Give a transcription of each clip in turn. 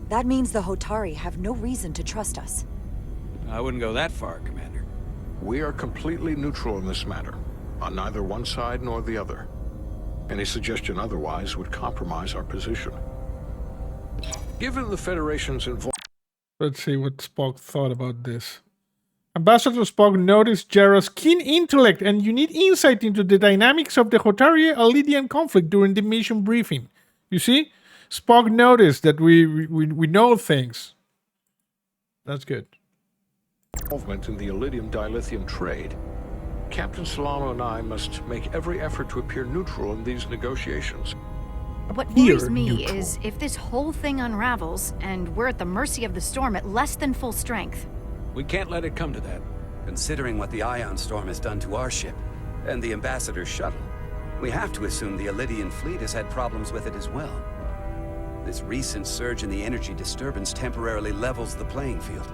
That means the Hotari have no reason to trust us. I wouldn't go that far, Commander. We are completely neutral in this matter, on neither one side nor the other. Any suggestion otherwise would compromise our position. Given the Federation's involvement... Let's see what Spock thought about this. Ambassador Spock noticed Jara's keen intellect and unique insight into the dynamics of the Hotari-Alidian conflict during the mission briefing. You see? Spock noticed that we know things. That's good. ...involvement in the Iridium dilithium trade. Captain Solano and I must make every effort to appear neutral in these negotiations. What worries me is if this whole thing unravels and we're at the mercy of the storm at less than full strength. We can't let it come to that. Considering what the ion storm has done to our ship and the Ambassador's shuttle, we have to assume the Ilidian fleet has had problems with it as well. This recent surge in the energy disturbance temporarily levels the playing field.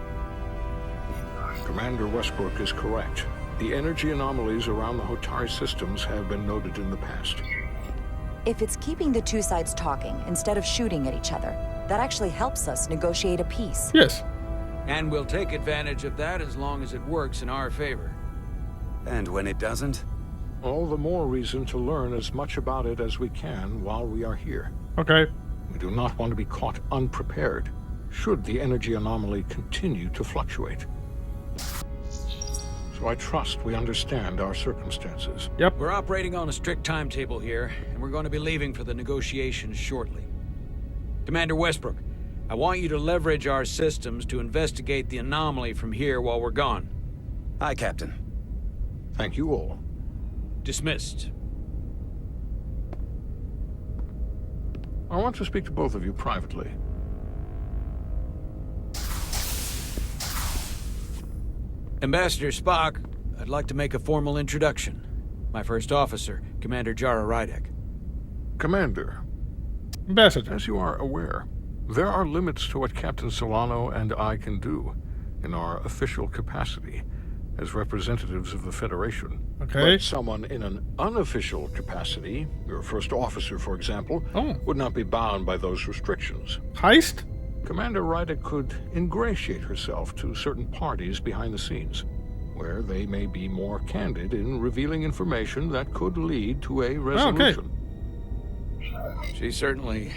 Commander Westbrook is correct. The energy anomalies around the Hotari systems have been noted in the past. If it's keeping the two sides talking instead of shooting at each other, that actually helps us negotiate a peace. Yes. And we'll take advantage of that as long as it works in our favor. And when it doesn't? All the more reason to learn as much about it as we can while we are here. Okay. We do not want to be caught unprepared, should the energy anomaly continue to fluctuate. So I trust we understand our circumstances. Yep. We're operating on a strict timetable here, and we're going to be leaving for the negotiations shortly. Commander Westbrook, I want you to leverage our systems to investigate the anomaly from here while we're gone. Aye, Captain. Thank you all. Dismissed. I want to speak to both of you privately. Ambassador Spock, I'd like to make a formal introduction. My first officer, Commander Jara Rydek. Commander, Ambassador. as you are aware, there are limits to what Captain Solano and I can do in our official capacity as representatives of the Federation. Okay. But someone in an unofficial capacity, your first officer, for example, would not be bound by those restrictions. Heist? Commander Rydek could ingratiate herself to certain parties behind the scenes, where they may be more candid in revealing information that could lead to a resolution. She certainly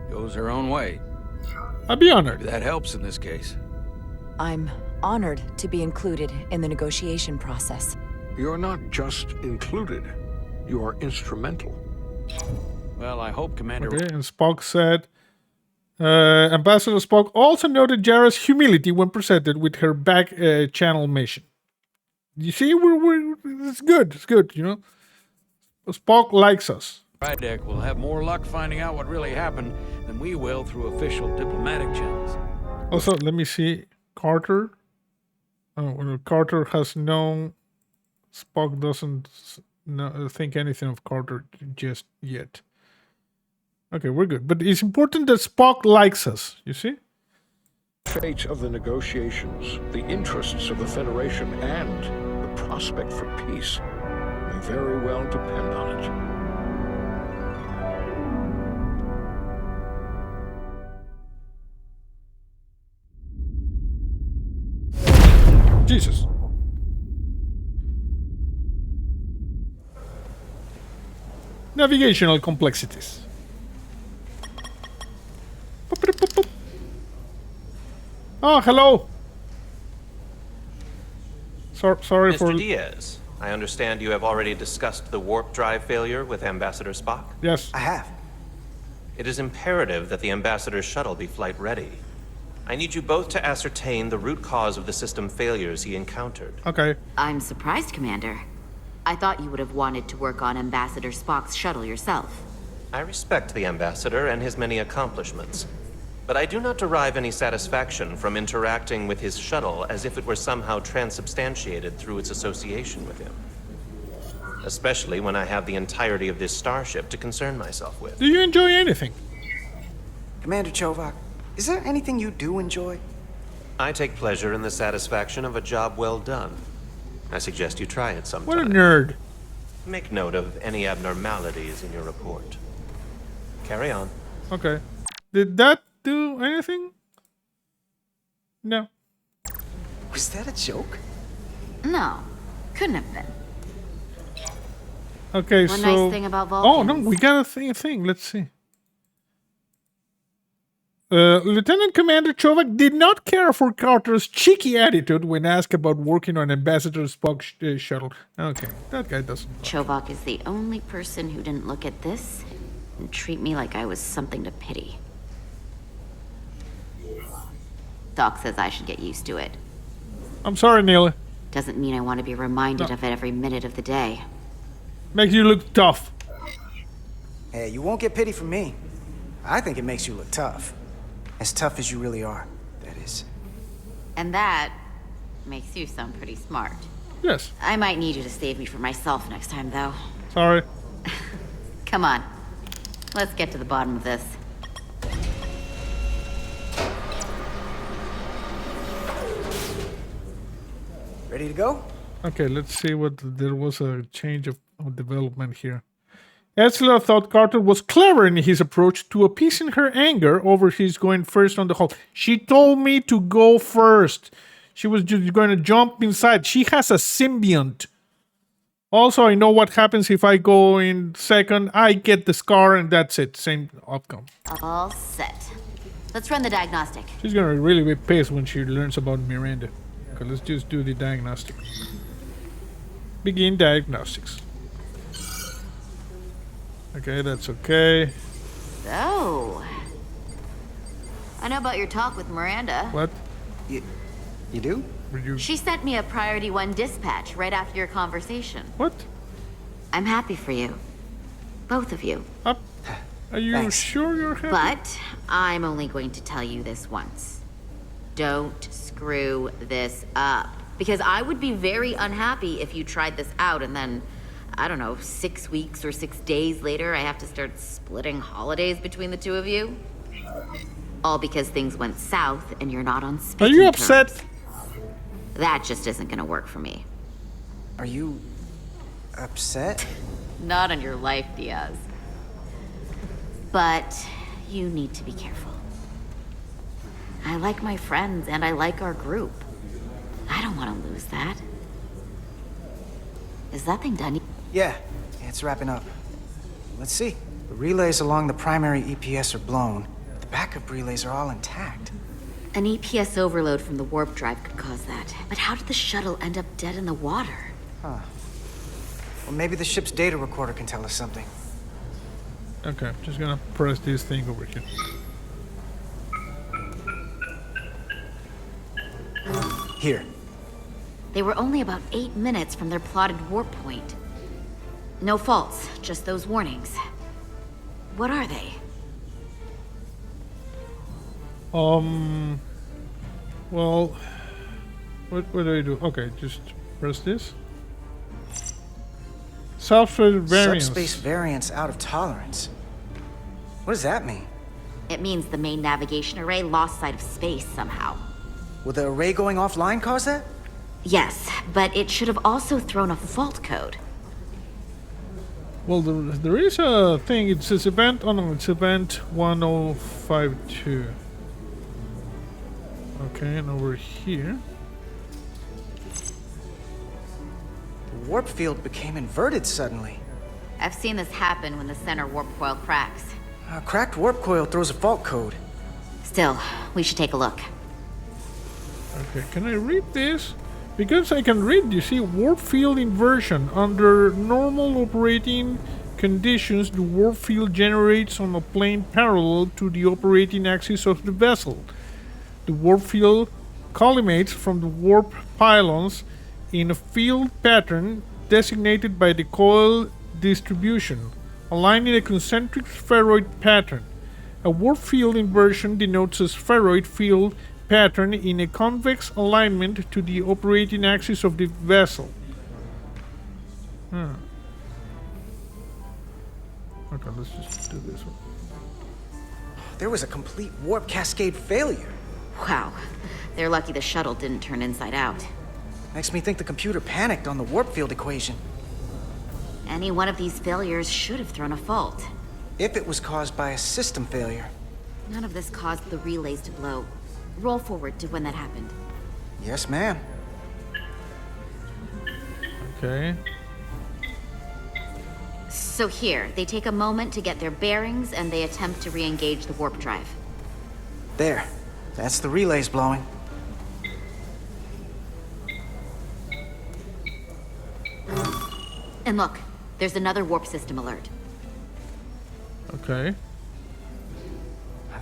goes her own way. I'd be honored. That helps in this case. I'm honored to be included in the negotiation process. You're not just included, you are instrumental. Well, I hope Commander... Okay, and Spock said... Ambassador Spock also noted Jara's humility when presented with her back channel mission. You see, it's good. It's good, you know. Spock likes us. Rydek will have more luck finding out what really happened than we will through official diplomatic channels. Also, let me see. Carter. Oh, well, Carter has known. Spock doesn't think anything of Carter just yet. Okay, we're good. But it's important that Spock likes us, you see? Fate of the negotiations, the interests of the Federation, and the prospect for peace may very well depend on it. Jesus. Navigational complexities. Oh, hello. Sorry for... Mr. Diaz, I understand you have already discussed the warp drive failure with Ambassador Spock? Yes. I have. It is imperative that the Ambassador's shuttle be flight ready. I need you both to ascertain the root cause of the system failures he encountered. Okay. I'm surprised, Commander. I thought you would have wanted to work on Ambassador Spock's shuttle yourself. I respect the Ambassador and his many accomplishments, but I do not derive any satisfaction from interacting with his shuttle as if it were somehow transubstantiated through its association with him. Especially when I have the entirety of this starship to concern myself with. Do you enjoy anything? Commander Chovak, is there anything you do enjoy? I take pleasure in the satisfaction of a job well done. I suggest you try it sometime. What a nerd. Make note of any abnormalities in your report. Carry on. Okay. Did that do anything? No. Was that a joke? No, couldn't have been. Okay, One so... nice thing about Oh, no, Vulcans. we got a thing. Let's see. Lieutenant Commander Chovak did not care for Carter's cheeky attitude when asked about working on Ambassador Spock's shuttle. Okay, that guy doesn't... Chovak is the only person who didn't look at this and treat me like I was something to pity. Doc says I should get used to it. I'm sorry, Neil. Doesn't mean I want to be reminded of it every minute of the day. Makes you look tough. Hey, you won't get pity from me. I think it makes you look tough. As tough as you really are, that is. And that makes you sound pretty smart. Yes. I might need you to save me from myself next time, though. Sorry. Come on. Let's get to the bottom of this. Ready to go? Okay, let's see what... There was a change of development here. Ezra thought Carter was clever in his approach to appeasing her anger over his going first on the hull. She told me to go first. She was just going to jump inside. She has a symbiont. Also, I know what happens if I go in second. I get the scar and that's it. Same outcome. All set. Let's run the diagnostic. She's going to really be pissed when she learns about Miranda. Okay, let's just do the diagnostic. Begin diagnostics. Okay, that's okay. So, I know about your talk with Miranda. What? You do? Were you... She sent me a Priority 1 dispatch right after your conversation. What? I'm happy for you. Both of you. Up? Are you Thanks. sure you're happy? But I'm only going to tell you this once. Don't screw this up. Because I would be very unhappy if you tried this out and then, I don't know, 6 weeks or 6 days later, I have to start splitting holidays between the two of you. All because things went south and you're not on Are speaking you upset? terms. That just isn't gonna work for me. Are you upset? Not on your life, Diaz. But you need to be careful. I like my friends and I like our group. I don't want to lose that. Is that thing done? Yeah, it's wrapping up. Let's see. The relays along the primary EPS are blown. The backup relays are all intact. An EPS overload from the warp drive could cause that. But how did the shuttle end up dead in the water? Huh. Well, maybe the ship's data recorder can tell us something. Okay, I'm just gonna press this thing over here. Here. They were only about 8 minutes from their plotted warp point. No faults, just those warnings. What are they? Well, what do I do? Okay, just press this. Subspace variance. Subspace variance out of tolerance. What does that mean? It means the main navigation array lost sight of space somehow. Will the array going offline cause that? Yes, but it should have also thrown a fault code. Well, there is a thing. It says event. Oh no, it's event 1052. Okay, and over here. The warp field became inverted suddenly. I've seen this happen when the center warp coil cracks. A cracked warp coil throws a fault code. Still, we should take a look. Okay, can I read this? Because I can read, you see, warp field inversion. Under normal operating conditions, the warp field generates on a plane parallel to the operating axis of the vessel. The warp field collimates from the warp pylons in a field pattern designated by the coil distribution, aligning a concentric spheroid pattern. A warp field inversion denotes a spheroid field pattern in a convex alignment to the operating axis of the vessel. Okay, let's just do this one. There was a complete warp cascade failure. Wow, they're lucky the shuttle didn't turn inside out. Makes me think the computer panicked on the warp field equation. Any one of these failures should have thrown a fault. If it was caused by a system failure. None of this caused the relays to blow. Roll forward to when that happened. Yes, ma'am. Okay. So here, they take a moment to get their bearings and they attempt to re-engage the warp drive. There. That's the relays blowing. And look, there's another warp system alert. Okay.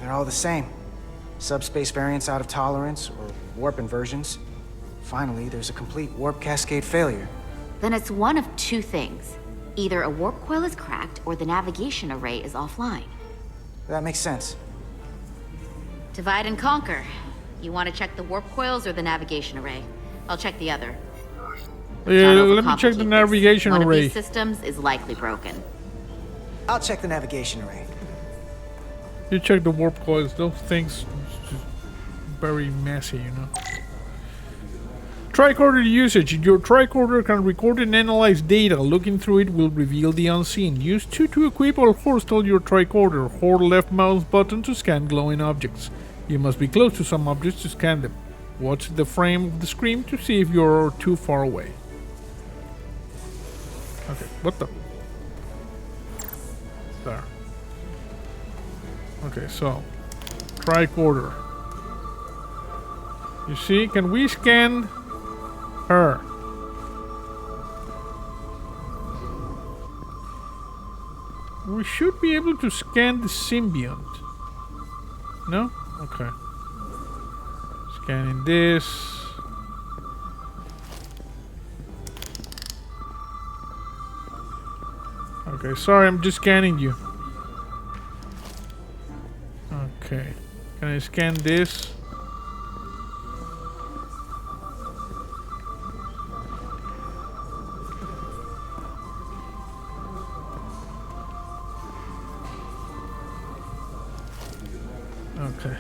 They're all the same. Subspace variants out of tolerance, or warp inversions. Finally, there's a complete warp cascade failure. Then it's one of two things. Either a warp coil is cracked, or the navigation array is offline. That makes sense. Divide and conquer. You want to check the warp coils or the navigation array? I'll check the other. Yeah, let me check the navigation array. One array. of these systems is likely broken. I'll check the navigation array. You check the warp coils. Those things just very messy, you know. Tricorder usage. Your tricorder can record and analyze data. Looking through it will reveal the unseen. Use 2 to equip or forestall your tricorder. Hold left mouse button to scan glowing objects. You must be close to some objects to scan them. Watch the frame of the screen to see if you're too far away. Okay, what the? There. Okay, so tricorder. You see, can we scan her? We should be able to scan the symbiont. No? Okay. Scanning this. Okay, sorry, I'm just scanning you. Okay. Can I scan this? Okay.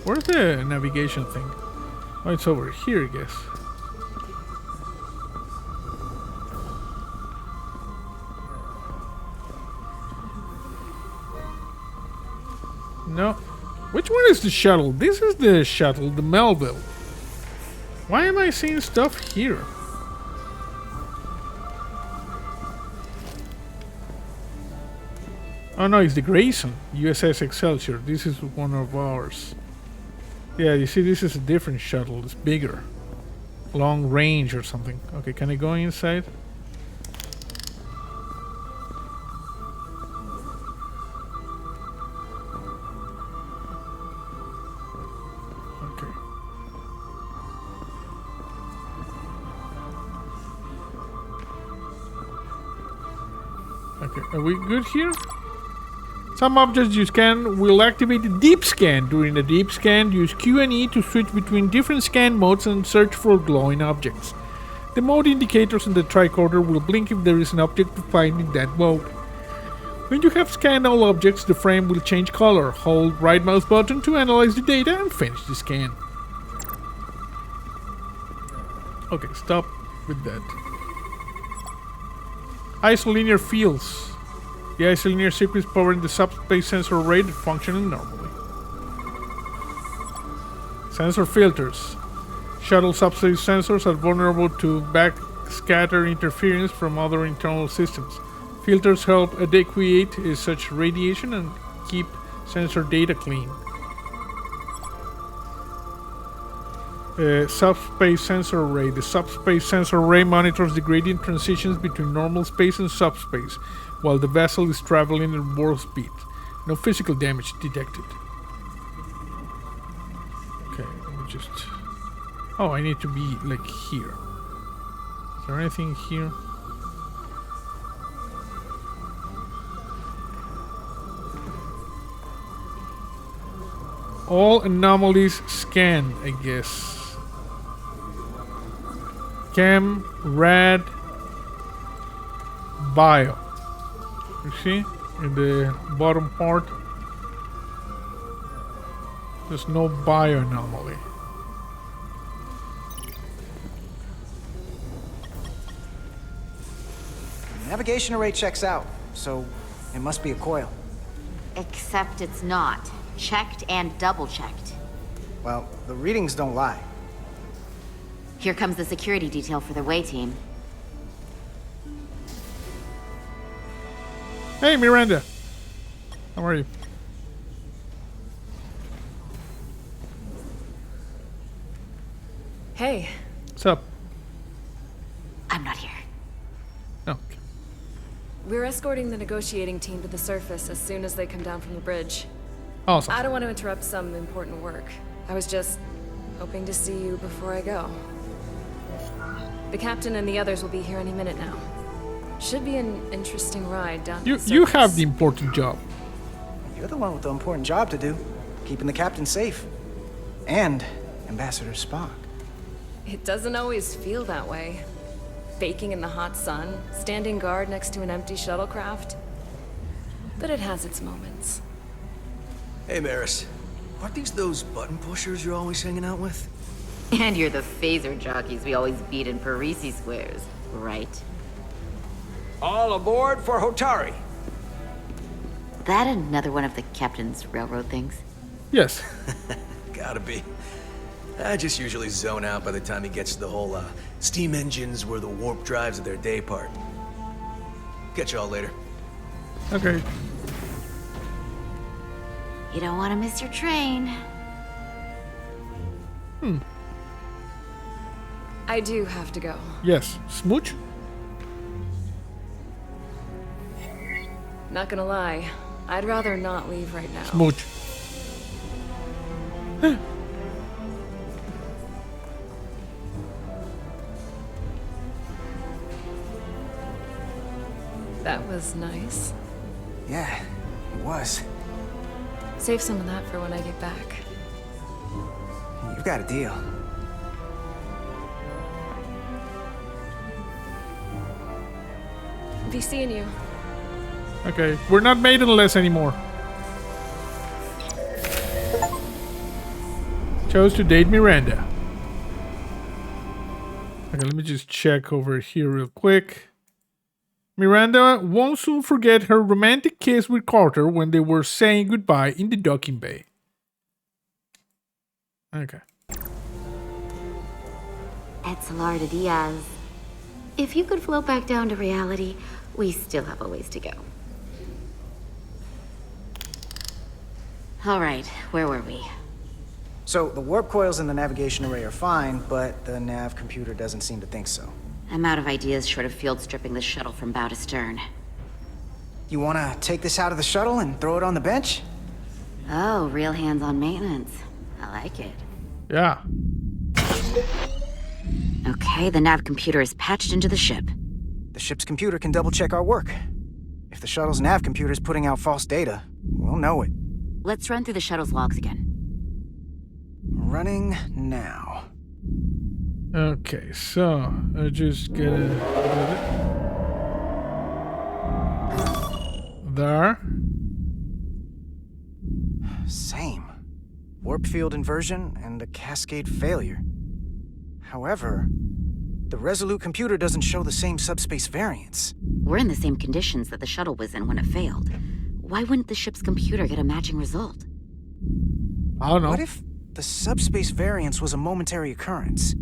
Where's the navigation thing? Oh, it's over here, I guess. No. Which one is the shuttle? This is the shuttle, the Melville. Why am I seeing stuff here? Oh no, it's the Grayson, U.S.S. Excelsior. This is one of ours. Yeah, you see, this is a different shuttle. It's bigger. Long range or something. Okay, can I go inside? Okay. Okay, are we good here? Some objects you scan will activate the deep scan. During the deep scan, use Q and E to switch between different scan modes and search for glowing objects. The mode indicators in the tricorder will blink if there is an object to find in that mode. When you have scanned all objects, the frame will change color. Hold right mouse button to analyze the data and finish the scan. Okay, stop with that. Isolinear fields. The isolinear circuits powering the subspace sensor array that functioning normally. Sensor filters. Shuttle subspace sensors are vulnerable to backscatter interference from other internal systems. Filters help adequate such radiation and keep sensor data clean. Subspace sensor array. The subspace sensor array monitors the gradient transitions between normal space and subspace while the vessel is traveling at warp speed. No physical damage detected. Okay, let me just... Oh, I need to be like here. Is there anything here? All anomalies scanned, I guess. Chem, rad, bio. You see? In the bottom part. There's no bio anomaly. The navigation array checks out, so it must be a coil. Except it's not. Checked and double-checked. Well, the readings don't lie. Here comes the security detail for the way team. Hey, Miranda. How are you? Hey. What's up? I'm not here. Oh. We're escorting the negotiating team to the surface as soon as they come down from the bridge. Awesome. I don't want to interrupt some important work. I was just hoping to see you before I go. The captain and the others will be here any minute now. Should be an interesting ride down to the surface. You have the important job. You're the one with the important job to do. Keeping the captain safe. And Ambassador Spock. It doesn't always feel that way. Baking in the hot sun, standing guard next to an empty shuttlecraft. But it has its moments. Hey, Maris. Aren't these those button pushers you're always hanging out with? And you're the phaser jockeys we always beat in Parisi squares, right? All aboard for Hotari. That another one of the captain's railroad things? Yes. Gotta be. I just usually zone out by the time he gets to the whole, steam engines were the warp drives of their day part. Catch y'all later. Okay. You don't want to miss your train. I do have to go. Yes. Smooch? Not gonna lie, I'd rather not leave right now. Smooch. That was nice. Yeah, it was. Save some of that for when I get back. You've got a deal. Be seeing you. Okay. We're not maidenless anymore. Chose to date Miranda. Okay, let me just check over here real quick. Miranda won't soon forget her romantic kiss with Carter when they were saying goodbye in the docking bay. Okay. It's Carter Diaz. If you could float back down to reality, we still have a ways to go. All right, where were we? So, the warp coils in the navigation array are fine, but the nav computer doesn't seem to think so. I'm out of ideas short of field stripping the shuttle from bow to stern. You wanna take this out of the shuttle and throw it on the bench? Oh, real hands-on maintenance. I like it. Yeah. Okay, the nav computer is patched into the ship. The ship's computer can double-check our work. If the shuttle's nav computer is putting out false data, we'll know it. Let's run through the shuttle's logs again. Running now. Okay, so I just get it there. Same. Warp field inversion and a cascade failure. However, the Resolute computer doesn't show the same subspace variance. We're in the same conditions that the shuttle was in when it failed. Why wouldn't the ship's computer get a matching result? I don't know. What if the subspace variance was a momentary occurrence?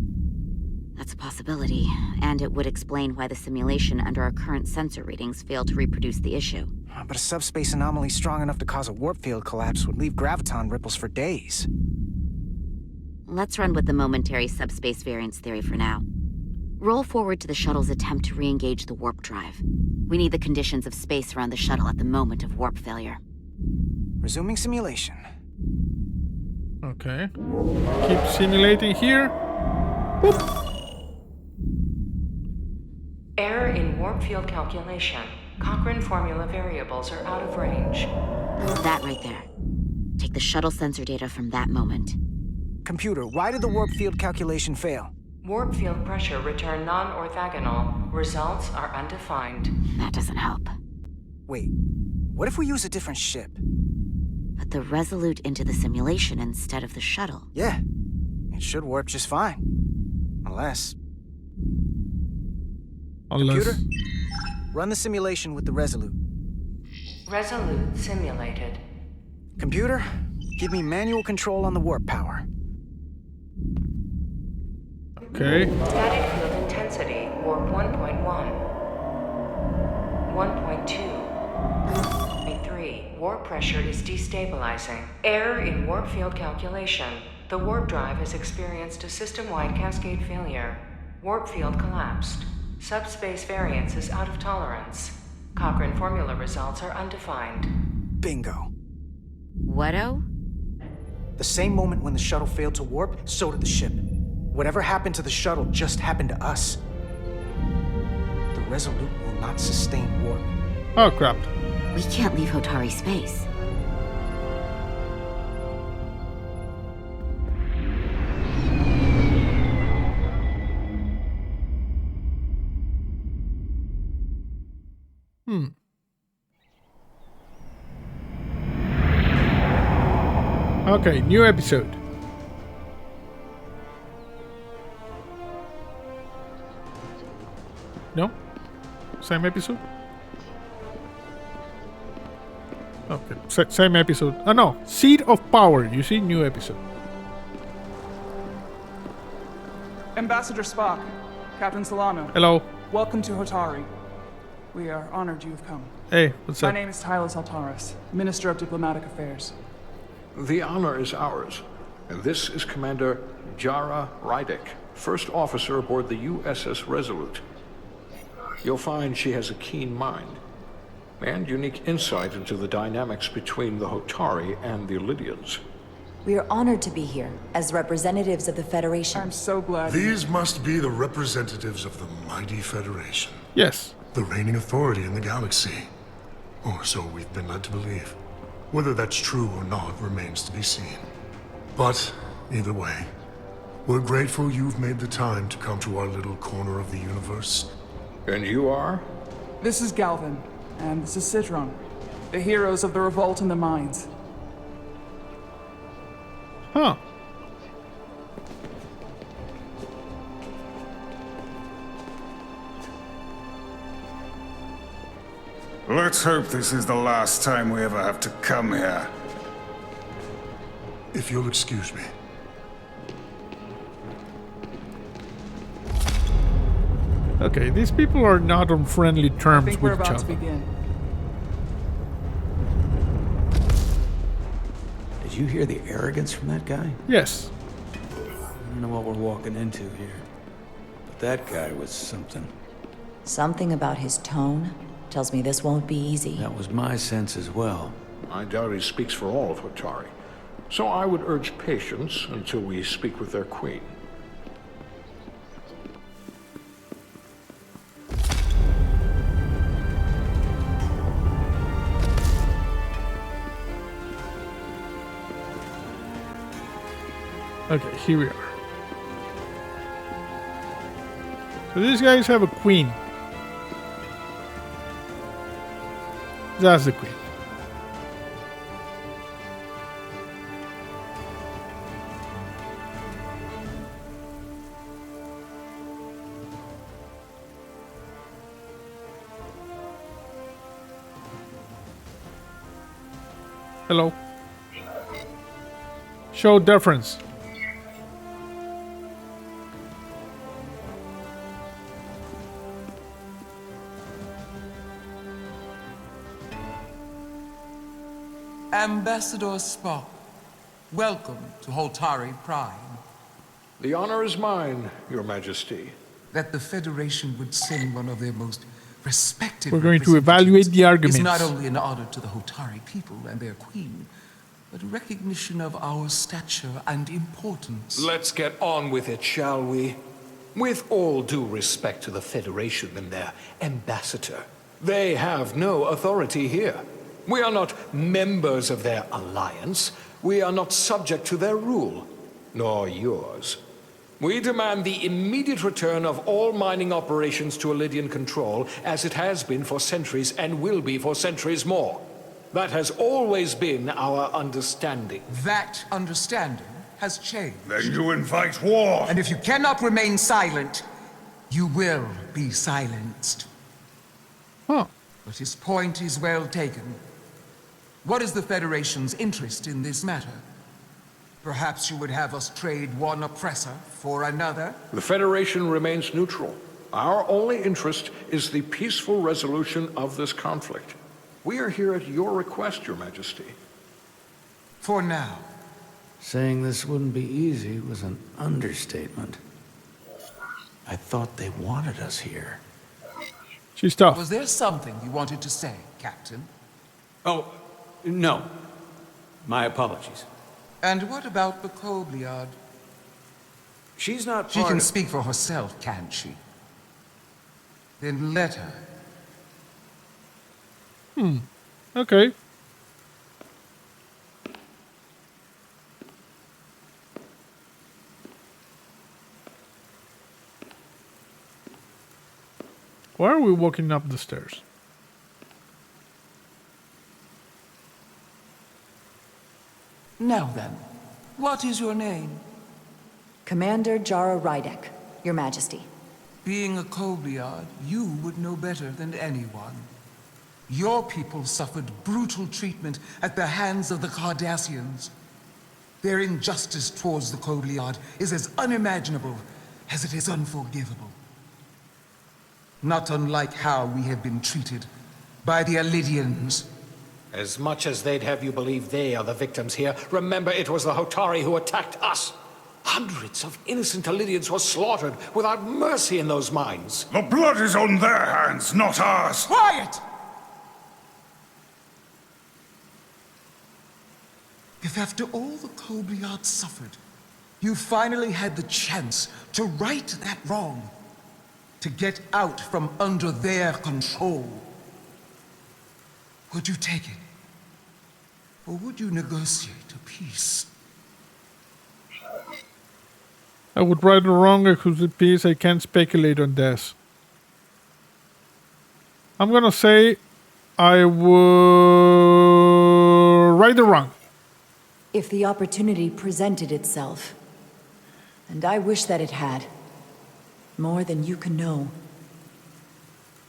That's a possibility, and it would explain why the simulation under our current sensor readings failed to reproduce the issue. But a subspace anomaly strong enough to cause a warp field collapse would leave graviton ripples for days. Let's run with the momentary subspace variance theory for now. Roll forward to the shuttle's attempt to re-engage the warp drive. We need the conditions of space around the shuttle at the moment of warp failure. Resuming simulation. Okay. Keep simulating here. Whoop. Error in warp field calculation. Cochrane formula variables are out of range. That right there. Take the shuttle sensor data from that moment. Computer, why did the warp field calculation fail? Warp field pressure returned non-orthogonal. Results are undefined. That doesn't help. Wait, what if we use a different ship? Put the Resolute into the simulation instead of the shuttle. Yeah, it should warp just fine. Unless... Computer, run the simulation with the Resolute. Resolute simulated. Computer, Give me manual control on the warp power. Okay. Static field intensity, warp 1.1. 1.2. 3. Warp pressure is destabilizing. Error in warp field calculation. The warp drive has experienced a system-wide cascade failure. Warp field collapsed. Subspace variance is out of tolerance. Cochrane formula results are undefined. Bingo. What-o? The same moment when the shuttle failed to warp, so did the ship. Whatever happened to the shuttle just happened to us. The Resolute will not sustain warp. Oh, crap. We can't leave Hotari space. Okay, new episode. No? Same episode? Okay, same episode. Oh no, Seed of Power. You see, new episode. Ambassador Spock, Captain Solano. Hello. Welcome to Hotari. We are honored you have come. Hey, what's up? My name is Tylos Altaris, Minister of Diplomatic Affairs. The honor is ours, and this is Commander Jara Rydek, first officer aboard the U.S.S. Resolute. You'll find she has a keen mind, and unique insight into the dynamics between the Hotari and the Lydians. We are honored to be here, as representatives of the Federation. I'm so glad. These must be the representatives of the mighty Federation. Yes. The reigning authority in the galaxy. Or so we've been led to believe. Whether that's true or not remains to be seen. But, either way, we're grateful you've made the time to come to our little corner of the universe. And you are? This is Galvin, and this is Citron, the heroes of the revolt in the mines. Huh. Let's hope this is the last time we ever have to come here. If you'll excuse me. Okay, these people are not on friendly terms I think with we're each about other. to begin. Did you hear the arrogance from that guy? Yes. I don't know what we're walking into here, but that guy was something. Something about his tone tells me this won't be easy. That was my sense as well. I doubt he speaks for all of Hotari, so I would urge patience until we speak with their queen. Okay, here we are. So these guys have a queen. That's the queen. Hello. Show deference. Ambassador Spock, welcome to Hotari Prime. The honor is mine, Your Majesty. That the Federation would send one of their most respected We're going to evaluate the arguments. is not only an honor to the Hotari people and their queen, but a recognition of our stature and importance. Let's get on with it, shall we? With all due respect to the Federation and their ambassador, they have no authority here. We are not members of their alliance. We are not subject to their rule, nor yours. We demand the immediate return of all mining operations to Lydian control, as it has been for centuries and will be for centuries more. That has always been our understanding. That understanding has changed. Then you invite war. And if you cannot remain silent, you will be silenced. Huh. But his point is well taken. What is the Federation's interest in this matter? Perhaps you would have us trade one oppressor for another? The Federation remains neutral. Our only interest is the peaceful resolution of this conflict. We are here at your request, Your Majesty. For now. Saying this wouldn't be easy was an understatement. I thought they wanted us here. She's tough. Was there something you wanted to say, Captain? Oh, no. My apologies. And what about the Kobliad? She's not part She can of... speak for herself, can't she? Then let her. Okay. Why are we walking up the stairs? Now then, what is your name? Commander Jara Rydek, Your Majesty. Being a Kobliad, you would know better than anyone. Your people suffered brutal treatment at the hands of the Cardassians. Their injustice towards the Kobliad is as unimaginable as it is unforgivable. Not unlike how we have been treated by the Elidians. As much as they'd have you believe they are the victims here, remember it was the Hotari who attacked us. Hundreds of innocent Elidians were slaughtered without mercy in those mines. The blood is on their hands, not ours. Quiet! If after all the Kobliad suffered, you finally had the chance to right that wrong, to get out from under their control, would you take it? Or would you negotiate a peace? I would right or wrong a piece. I can't speculate on this. I'm gonna say I would right or wrong. If the opportunity presented itself, and I wish that it had, more than you can know,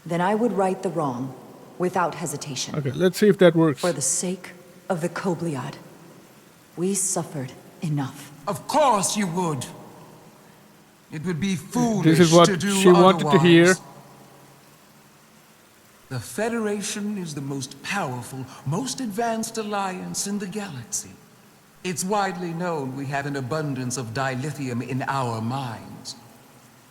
then I would right the wrong without hesitation. Okay, let's see if that works. For the sake of the Kobliad, we suffered enough. Of course you would. It would be foolish This is what to do she wanted to hear. otherwise. The Federation is the most powerful, most advanced alliance in the galaxy. It's widely known we have an abundance of dilithium in our mines.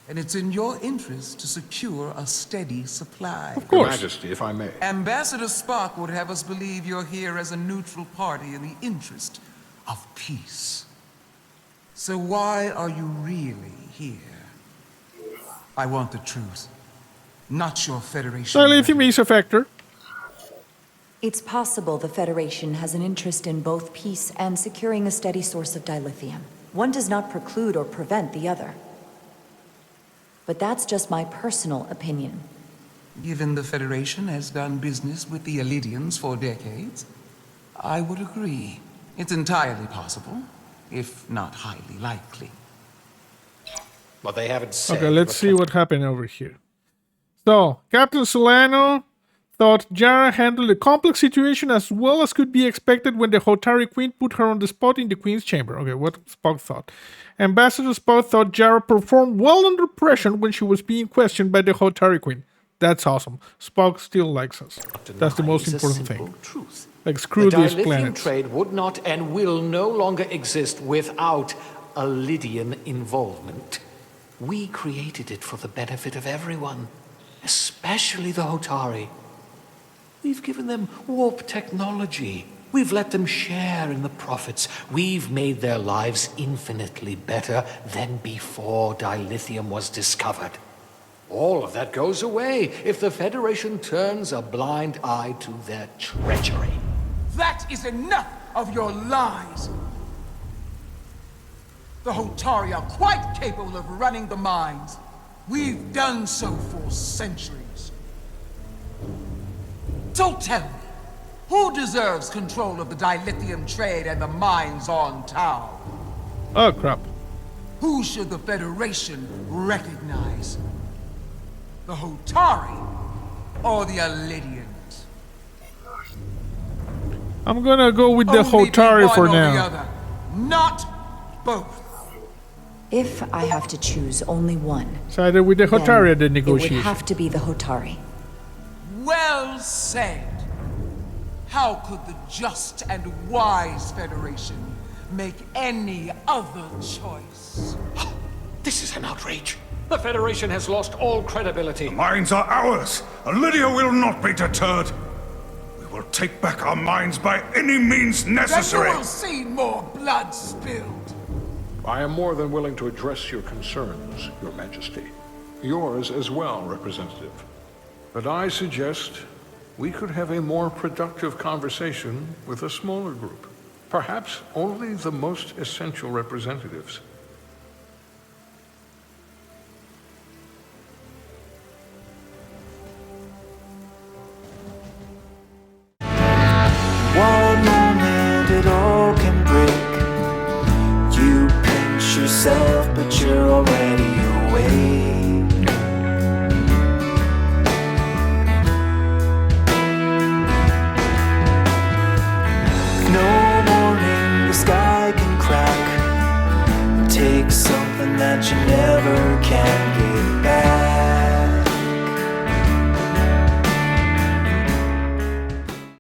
And it's in your interest to secure a steady supply. Of course. Your Majesty, if I may. Ambassador Spock would have us believe you're here as a neutral party in the interest of peace. So why are you really here? I want the truth, not your Federation. Dilithium is a factor. It's possible the Federation has an interest in both peace and securing a steady source of dilithium. One does not preclude or prevent the other. But that's just my personal opinion. Given the Federation has done business with the Elidians for decades, I would agree. It's entirely possible, if not highly likely. Well, they haven't said. Okay, let's see what happened over here. So, Captain Solano thought Jara handled a complex situation as well as could be expected when the Hotari Queen put her on the spot in the Queen's chamber. Okay, what Spock thought. Ambassador Spock thought Jara performed well under pressure when she was being questioned by the Hotari Queen. That's awesome. Spock still likes us. That's the most important thing. Truth. Like, screw these The dilithium planets. trade would not and will no longer exist without Elidian involvement. We created it for the benefit of everyone, especially the Hotari. We've given them warp technology. We've let them share in the profits. We've made their lives infinitely better than before dilithium was discovered. All of that goes away if the Federation turns a blind eye to their treachery. That is enough of your lies! The Hotari are quite capable of running the mines. We've done so for centuries. So tell me, who deserves control of the dilithium trade and the mines on Tau? Oh, crap. Who should the Federation recognize? The Hotari or the Elidians? I'm gonna go with the Only be Hotari one for or the now. other, not both. If I have to choose only one, Sided with the Hotari at the it would negotiation. have to be the Hotari. Well said. How could the just and wise Federation make any other choice? This is an outrage. The Federation has lost all credibility. The mines are ours. Lydia will not be deterred. We will take back our mines by any means necessary. Then you will see more blood spilled. I am more than willing to address your concerns, Your Majesty. Yours as well, Representative. But I suggest we could have a more productive conversation with a smaller group. Perhaps only the most essential representatives. One moment it all can break. You pinch yourself, but you're already awake. No warning, the sky can crack. Take something that you never can